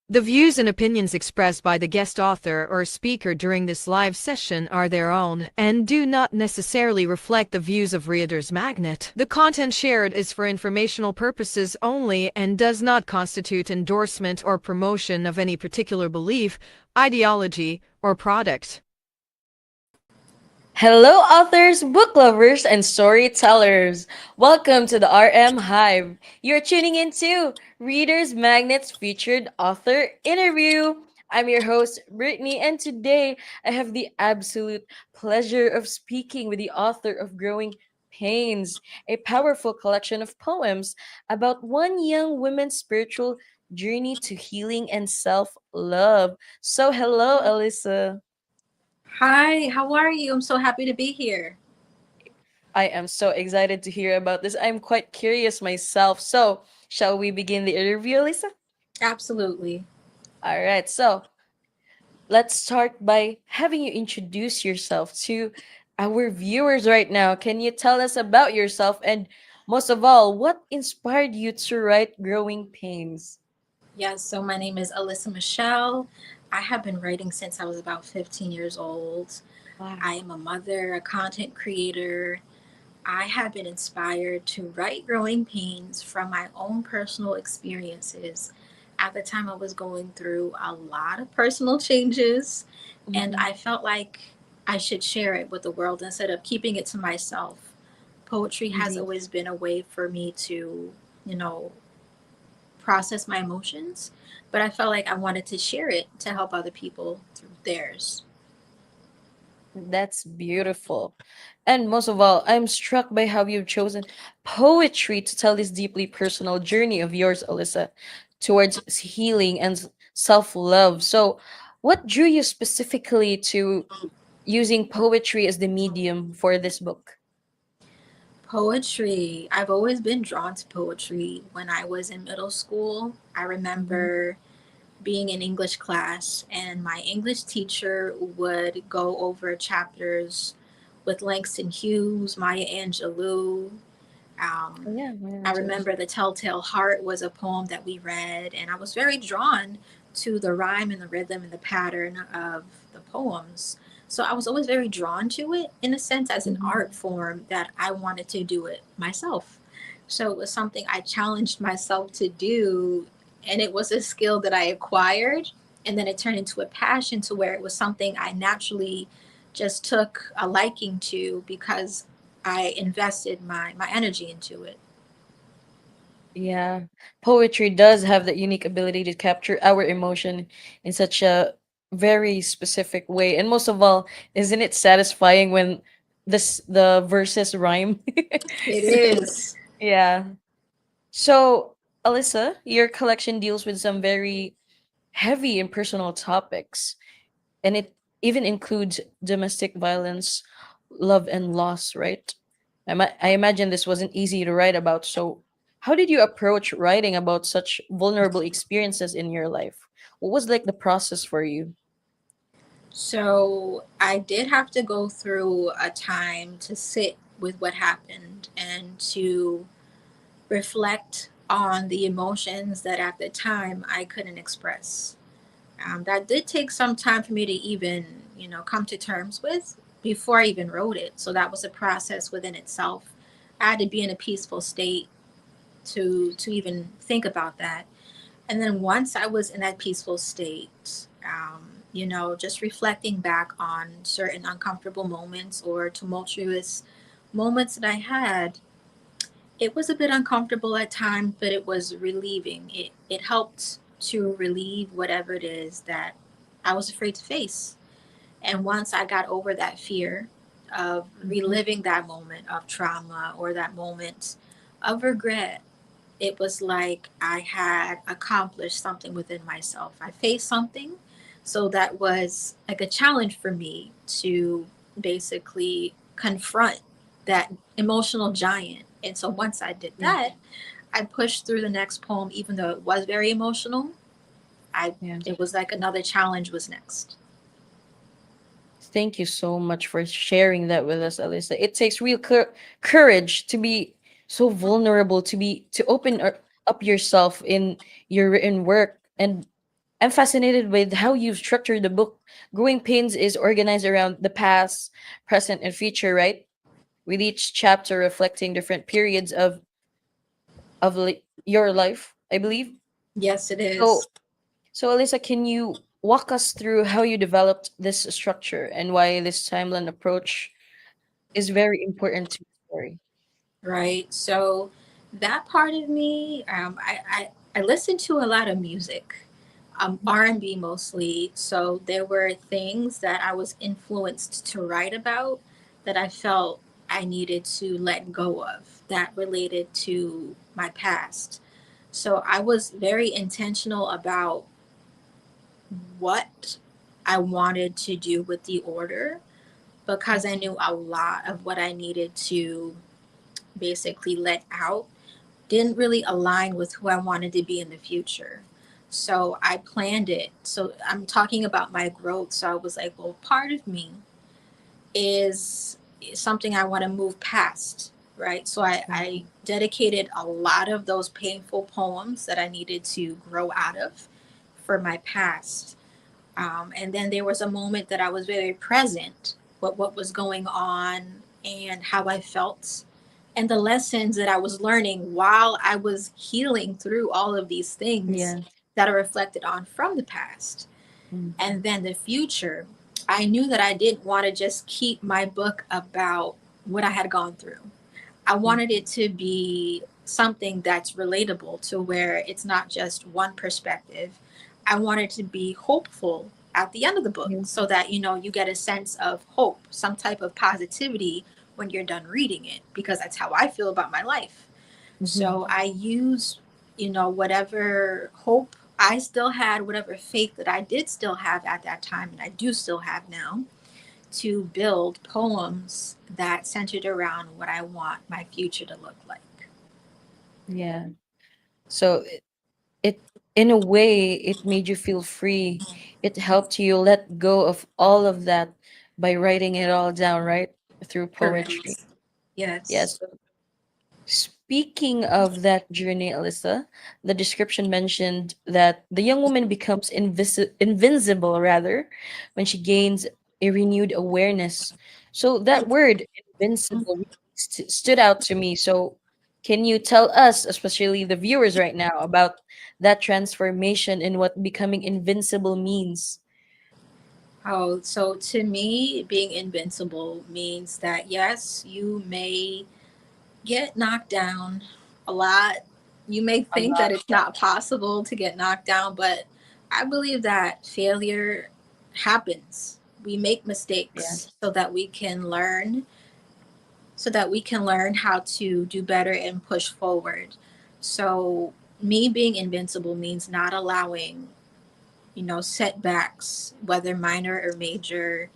The views and opinions expressed by the guest author or speaker during this live session are their own and do not necessarily reflect the views of Reader's Magnet. The content shared is for informational purposes only and does not constitute endorsement or promotion of any particular belief, ideology, or product. Hello, authors, book lovers, and storytellers. Welcome to the RM Hive. You're tuning into Reader's Magnet's featured author interview. I'm your host, Brittany, and today I have the absolute pleasure of speaking with the author of Growing Pains, a powerful collection of poems about one young woman's spiritual journey to healing and self love. So, hello, Alyssa. Hi, how are you? I'm so happy to be here. I am so excited to hear about this. I'm quite curious myself. So, shall we begin the interview, Lisa? Absolutely. All right. So, let's start by having you introduce yourself to our viewers right now. Can you tell us about yourself and most of all, what inspired you to write Growing Pains? Yes, so my name is Alyssa Michelle. I have been writing since I was about 15 years old. Wow. I am a mother, a content creator. I have been inspired to write Growing Pains from my own personal experiences. At the time, I was going through a lot of personal changes, and Mhm. I felt like I should share it with the world instead of keeping it to myself. Poetry has Indeed. always been a way for me to, you know, process my emotions, but I felt like I wanted to share it to help other people through theirs. That's beautiful. And most of all, I'm struck by how you've chosen poetry to tell this deeply personal journey of yours, Alyssa, towards healing and self love. So, what drew you specifically to using poetry as the medium for this book? Poetry. I've always been drawn to poetry. When I was in middle school, I Mhm. remember being in English class, and my English teacher would go over chapters with Langston Hughes, Maya Angelou. Um, Oh, yeah, I Maya. remember The Telltale Heart was a poem that we read, and I was very drawn to the rhyme and the rhythm and the pattern of the poems. So I was always very drawn to it in a sense as an Mhm. art form that I wanted to do it myself. So it was something I challenged myself to do, and it was a skill that I acquired. And then it turned into a passion to where it was something I naturally just took a liking to because I invested my energy into it. Yeah, poetry does have that unique ability to capture our emotion in such a very specific way. And most of all, isn't it satisfying when the verses rhyme? It is. Yeah. So, Alyssa, your collection deals with some very heavy and personal topics, and it even includes domestic violence, love, and loss, right? I imagine this wasn't easy to write about. So, how did you approach writing about such vulnerable experiences in your life? What was like the process for you? So I did have to go through a time to sit with what happened and to reflect on the emotions that at the time I couldn't express. That did take some time for me to even, come to terms with before I even wrote it. So that was a process within itself. I had to be in a peaceful state to even think about that. And then once I was in that peaceful state, just reflecting back on certain uncomfortable moments or tumultuous moments that I had, it was a bit uncomfortable at times, but it was relieving. It helped to relieve whatever it is that I was afraid to face. And once I got over that fear of Mhm. reliving that moment of trauma or that moment of regret, it was like I had accomplished something within myself. I faced something. So that was like a challenge for me to basically confront that emotional giant. And so once I did Yeah. that, I pushed through the next poem, even though it was very emotional. I Yeah. It was like another challenge was next. Thank you so much for sharing that with us, Alyssa. It takes real courage to be so vulnerable, to open up yourself in your written work, and I'm fascinated with how you've structured the book. Growing Pains is organized around the past, present, and future, right? With each chapter reflecting different periods of your life, I believe. Yes, it is. So, so Alyssa, can you walk us through how you developed this structure and why this timeline approach is very important to the story? Right. So that part of me, I listened to a lot of music, R&B mostly. So there were things that I was influenced to write about that I felt I needed to let go of that related to my past. So I was very intentional about what I wanted to do with the order because I knew a lot of what I needed to basically let out didn't really align with who I wanted to be in the future. So I planned it. So I'm talking about my growth. So I was like, well, part of me is something I want to move past, right? So I dedicated a lot of those painful poems that I needed to grow out of for my past. And then there was a moment that I was very present with what was going on and how I felt and the lessons that I was learning while I was healing through all of these things Yeah. that are reflected on from the past. Mm-hmm. And then the future, I knew that I didn't want to just keep my book about what I had gone through. I wanted it to be something that's relatable to where it's not just one perspective. I wanted to be hopeful at the end of the book so that you get a sense of hope, some type of positivity when you're done reading it because that's how I feel about my life. Mm-hmm. So I use, whatever hope I still had, whatever faith that I did still have at that time and I do still have now to build poems that centered around what I want my future to look like. Yeah. So it in a way it made you feel free. It helped you let go of all of that by writing it all down, right? Through poetry. Correct. Yes. Yes. Speaking of that journey, Alyssa, the description mentioned that the young woman becomes invincible, rather, when she gains a renewed awareness. So that word, invincible, really stood out to me. So, can you tell us, especially the viewers right now, about that transformation and what becoming invincible means? Oh, so to me, being invincible means that yes, you may get knocked down a lot. You may A think that lot, it's yeah. not possible to get knocked down, but I believe that failure happens. We make Yeah. mistakes so that we can learn how to do better and push forward. So me being invincible means not allowing, setbacks, whether minor or major,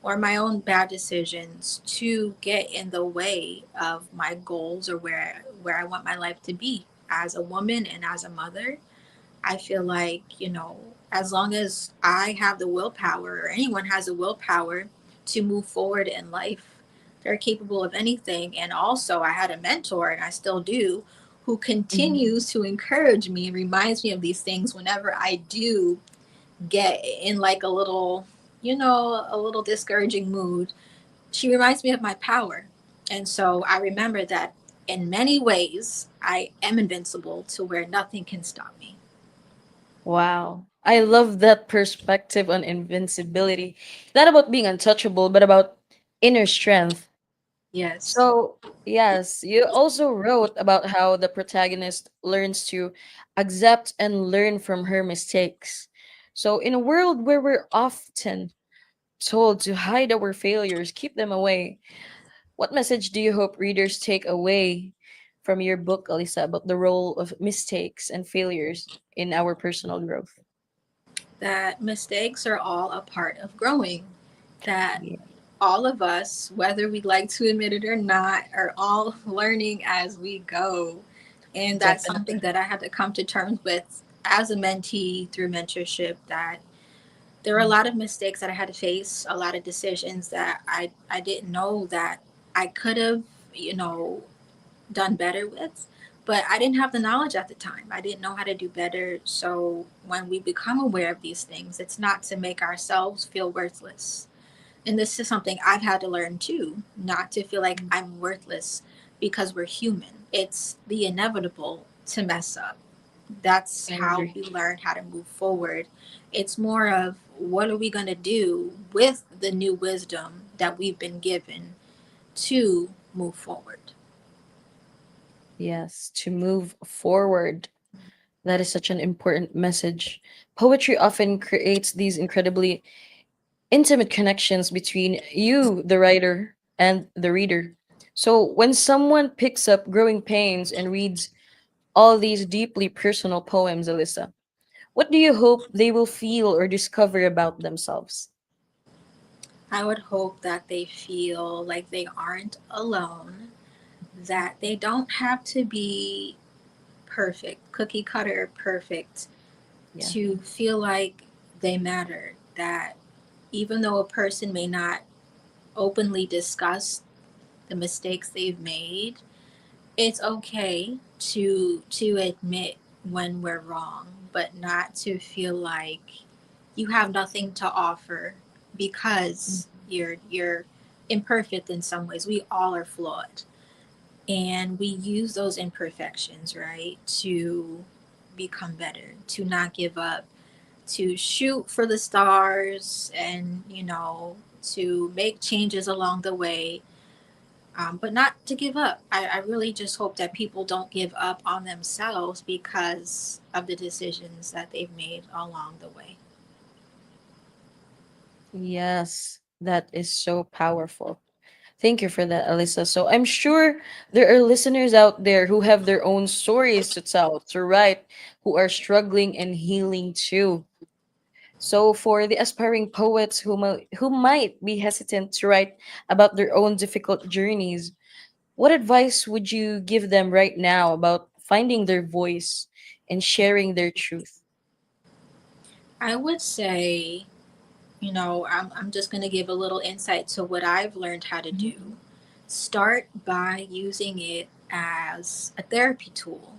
or my own bad decisions to get in the way of my goals or where I want my life to be as a woman and as a mother. I feel like, as long as I have the willpower or anyone has the willpower to move forward in life, they're capable of anything. And also, I had a mentor, and I still do, who Mhm. continues to encourage me and reminds me of these things whenever I do get in like a little discouraging mood. She reminds me of my power. And so I remember that in many ways, I am invincible to where nothing can stop me. Wow. I love that perspective on invincibility. Not about being untouchable, but about inner strength. Yes. So, yes, you also wrote about how the protagonist learns to accept and learn from her mistakes. So, in a world where we're often told to hide our failures, keep them away, what message do you hope readers take away from your book, Alyssa, about the role of mistakes and failures in our personal growth? That mistakes are all a part of growing, that Yeah, all of us, whether we like to admit it or not, are all learning as we go. And that's something definitely. that I had to come to terms with as a mentee through mentorship, that there were a lot of mistakes that I had to face, a lot of decisions that I didn't know that I could have, done better with. But I didn't have the knowledge at the time. I didn't know how to do better. So when we become aware of these things, it's not to make ourselves feel worthless. And this is something I've had to learn too, not to feel like I'm worthless because we're human. It's the inevitable to mess up. That's I how agree. we learn how to move forward. It's more of what are we going to do with the new wisdom that we've been given to move forward. Yes, to move forward. That is such an important message. Poetry often creates these incredibly intimate connections between you, the writer, and the reader. So when someone picks up Growing Pains and reads all these deeply personal poems, Alyssa, what do you hope they will feel or discover about themselves? I would hope that they feel like they aren't alone, that they don't have to be perfect, cookie cutter perfect, Yeah. to feel like they matter. That even though a person may not openly discuss the mistakes they've made, it's okay to admit when we're wrong, but not to feel like you have nothing to offer because you're imperfect in some ways. We all are flawed. And we use those imperfections, right, to become better, to not give up, to shoot for the stars, and to make changes along the way, but not to give up. I really just hope that people don't give up on themselves because of the decisions that they've made along the way. Yes, that is so powerful. Thank you for that, Alyssa. So I'm sure there are listeners out there who have their own stories to tell, to write, who are struggling and healing too. So for the aspiring poets who might be hesitant to write about their own difficult journeys, what advice would you give them right now about finding their voice and sharing their truth? I would say, I'm just going to give a little insight to what I've learned how to do. Mhm. Start by using it as a therapy tool.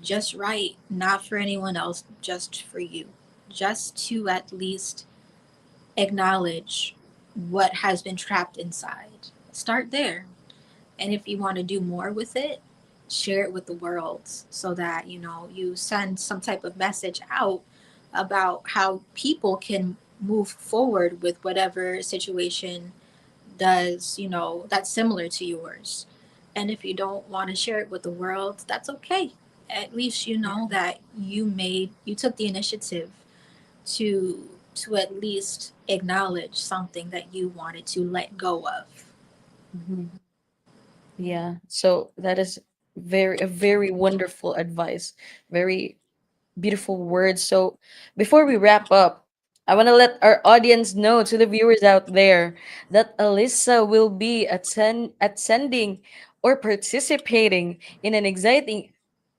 Just write, not for anyone else, just for you. Just to at least acknowledge what has been trapped inside. Start there. And if you want to do more with it, share it with the world so that, you send some type of message out about how people can move forward with whatever situation that's similar to yours. And if you don't want to share it with the world, that's okay. At least you Yeah. know that you took the initiative to at least acknowledge something that you wanted to let go of. Mhm. Yeah. So that is very wonderful advice. Very beautiful words. So before we wrap up, I want to let our audience know, to the viewers out there, that Alyssa will be attending or participating in an exciting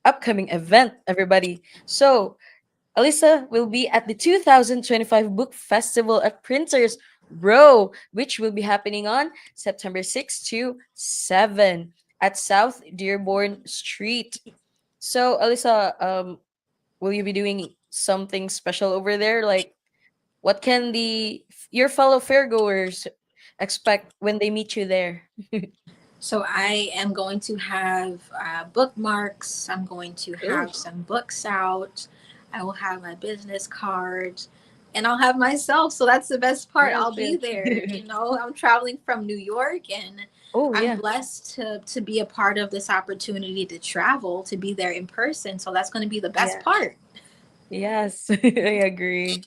upcoming event, everybody. So Alyssa will be at the 2025 Book Festival at Printers Row, which will be happening on September 6 to 7 at South Dearborn Street. So, Alyssa, will you be doing something special over there? Like, what can the your fellow fairgoers expect when they meet you there? So I am going to have bookmarks. I'm going to Oh, have some books out. I will have my business card, and I'll have myself. So that's the best part. yes, I'll be yes. there. I'm traveling from New York, and Oh, I'm yeah. blessed to be a part of this opportunity to travel, to be there in person. So that's going to be the best Yeah. part. Yes, I agree.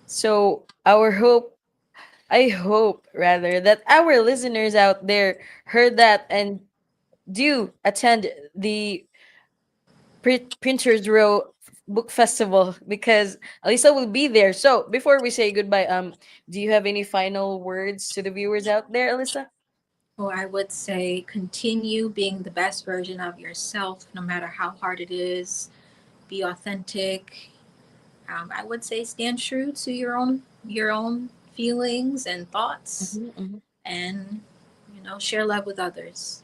So, I hope rather that our listeners out there heard that and do attend the Printers Row Book Festival, because Alisa will be there. So before we say goodbye, do you have any final words to the viewers out there, Alisa? Well, I would say continue being the best version of yourself, no matter how hard it is. Be authentic. I would say stand true to your own feelings and thoughts, Hmm. and share love with others.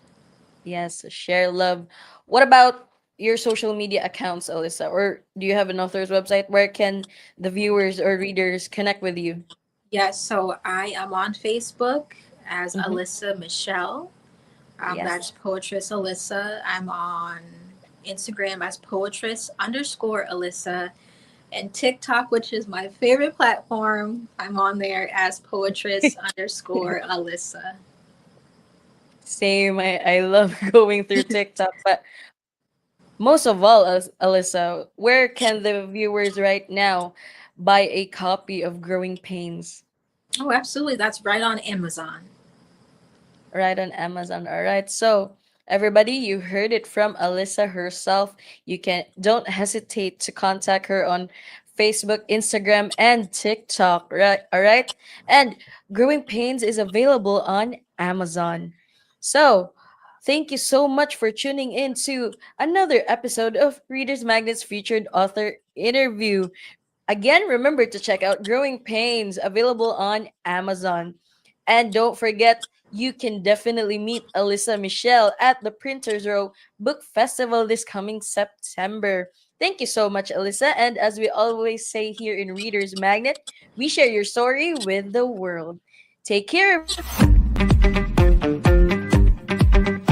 Yes, share love. What about your social media accounts, Alyssa? Or do you have an author's website? Where can the viewers or readers connect with you? Yes, so I am on Facebook as Mm-hmm. Alyssa Michelle. That's Yes. Poetress Alyssa. I'm on Instagram as Poetress underscore Alyssa. And TikTok, which is my favorite platform, I'm on there as Poetress underscore Alyssa. Same. I love going through TikTok, but most of all, as Alyssa, where can the viewers right now buy a copy of Growing Pains? Oh, absolutely. That's right on Amazon. Right on Amazon. All right. So, everybody, you heard it from Alyssa herself. You can don't hesitate to contact her on Facebook, Instagram, and TikTok. Right. All right. And Growing Pains is available on Amazon. So, thank you so much for tuning in to another episode of Readers Magnet's featured author interview. Again, remember to check out Growing Pains, available on Amazon. And don't forget, you can definitely meet Alyssa Michelle at the Printers Row Book Festival this coming September. Thank you so much, Alyssa. And as we always say here in Reader's Magnet, we share your story with the world. Take care, everybody.